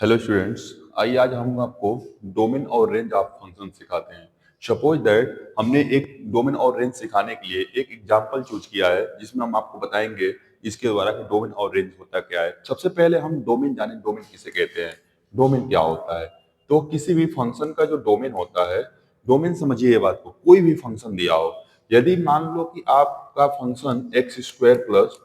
Hello students, आइए आज हम आपको डोमेन और रेंज ऑफ फंक्शन सिखाते हैं। सपोज दैट हमने एक डोमेन और रेंज सिखाने के लिए एक एग्जांपल चूज किया है जिसमें हम आपको बताएंगे इसके द्वारा कि डोमेन और रेंज होता क्या है। सबसे पहले हम डोमेन जाने, डोमेन किसे कहते हैं, डोमेन क्या होता है। तो किसी भी फंक्शन का जो डोमेन होता है, डोमेन समझिए ये बात को, कोई भी फंक्शन दिया हो, यदि मान लो कि आपका function x square plus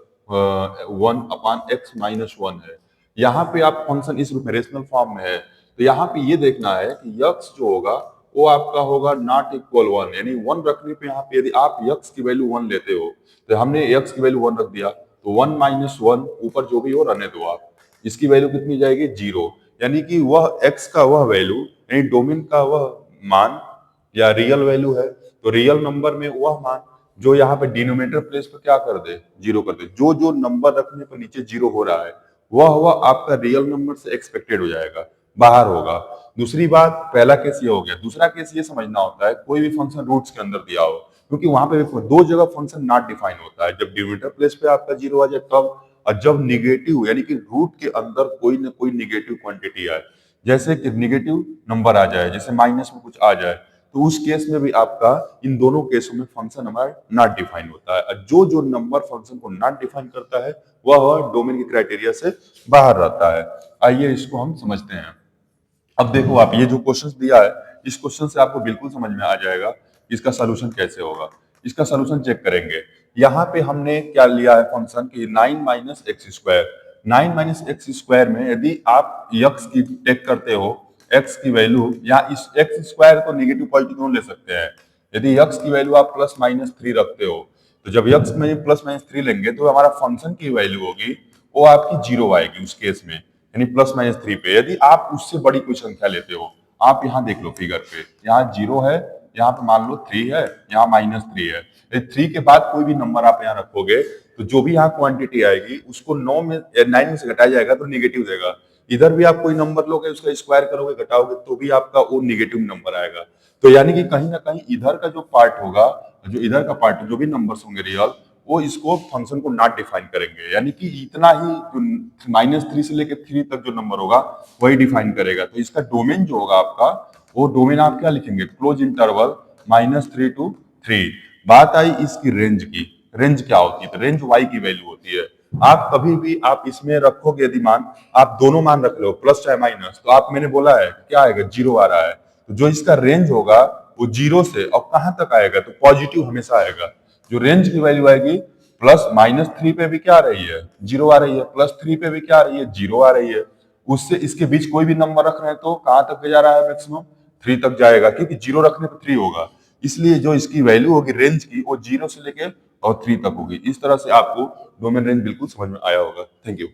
1/x-1 है, यहाँ पे आप फंक्शन इस रूप में रेशनल फॉर्म में है, तो यहाँ पे ये देखना है कि यक्स जो होगा वो आपका होगा नॉट इक्वल 1, यानी 1 रखने पे यहाँ पे यदि आप यक्स की वैल्यू 1 लेते हो तो हमने यक्स की वैल्यू 1 रख दिया, तो 1 - 1 ऊपर जो भी हो रहने दो आप, इसकी वैल्यू कितनी जाएगी 0, यानी कि वह एक्स का वह वैल्यू यानी डोमेन का वह मान या रियल वैल्यू है, तो रियल नंबर में वह मान जो यहाँ पे डिनोमिनेटर प्लेस पे क्या कर दे, जीरो कर दे। जो जो नंबर रखने पर नीचे जीरो हो रहा है वह आपका रियल नंबर से एक्सपेक्टेड हो जाएगा, बाहर होगा। दूसरी बात, पहला केस ये हो गया। दूसरा केस ये समझना होता है कोई भी फंक्शन रूट्स के अंदर दिया हो, क्योंकि वहां पे दो जगह फंक्शन नॉट डिफाइन होता है, जब डिनोमिनेटर प्लेस पे आपका जीरो आ जाए तब, और जब निगेटिव यानी कि रूट के अंदर कोई ना कोई निगेटिव क्वांटिटी आए, जैसे कि निगेटिव नंबर आ जाए, जैसे माइनस में कुछ आ जाए, तो उस केस में भी आपका इन दोनों केसों में फंक्शन हमारा नॉट डिफाइन होता है। और जो जो नंबर फंक्शन को नॉट डिफाइन करता है वह डोमेन के क्राइटेरिया से बाहर रहता है। आइए इसको हम समझते हैं। अब देखो, आप ये जो क्वेश्चन दिया है, इस क्वेश्चन से आपको बिल्कुल समझ में आ जाएगा इसका सलूशन कैसे होगा। इसका सलूशन चेक करेंगे। यहाँ पे हमने क्या लिया है फंक्शन की 9 - x²। 9 - x² में यदि आप x की टेक करते हो, x की वैल्यू, या इस x² को नेगेटिव पॉजिटिव दोनों ले सकते हैं। यदि x की वैल्यू आप +-3 रखते हो, तो जब x में +-3 लेंगे तो हमारा फंक्शन की वैल्यू होगी वो आपकी 0 आएगी उस केस में, यानी +-3 पे। यदि आप उससे बड़ी कोई संख्या लेते हो, आप यहाँ देख लो फिगर पे, यहाँ 0 है, यहाँ पे मान लो 3 है, यहाँ -3 है। यदि 3 के बाद कोई भी नंबर आप यहाँ रखोगे तो जो भी यहाँ क्वांटिटी आएगी उसको 9 में से घटाया जाएगा तो निगेटिव देगा। इधर भी आप कोई नंबर लोगे, उसका स्क्वायर करोगे, घटाओगे, तो भी आपका वो निगेटिव नंबर आएगा। तो यानी कि कहीं ना कहीं इधर का जो पार्ट होगा, जो इधर का पार्ट, जो भी नंबर्स होंगे रियल, वो इसको फंक्शन को नॉट डिफाइन करेंगे, यानी कि इतना ही जो -3 से लेकर 3 तक जो नंबर होगा वही डिफाइन करेगा। तो इसका डोमेन जो होगा आपका, वो डोमेन आप क्या लिखेंगे, क्लोज इंटरवल -3 to 3। बात आई इसकी रेंज की। रेंज क्या होती है, तो रेंज y की वैल्यू होती है। आप कभी भी आप इसमें रखोगे, यदि मान आप दोनों मान रख लो, प्लस चाहे माइनस, तो आप, मैंने बोला है क्या आएगा, 0 आ रहा है, तो जो इसका रेंज होगा वो 0 से और कहां तक आएगा, तो पॉजिटिव हमेशा आएगा। जो रेंज की वैल्यू आएगी, +-3 पे भी क्या आ रही है, 0 आ रही है, +3 पे भी क्या आ रही है, 0 आ रही है। उससे इसके बीच कोई भी नंबर रख रहे हैं तो कहां तक जा रहा है, मैक्सिमम 3 तक जाएगा, क्योंकि 0 रखने पर 3 होगा। इसलिए जो इसकी वैल्यू होगी रेंज की, वो 0 से लेके और 3 तक होगी। इस तरह से आपको डोमेन रेंज बिल्कुल समझ में आया होगा। Thank you.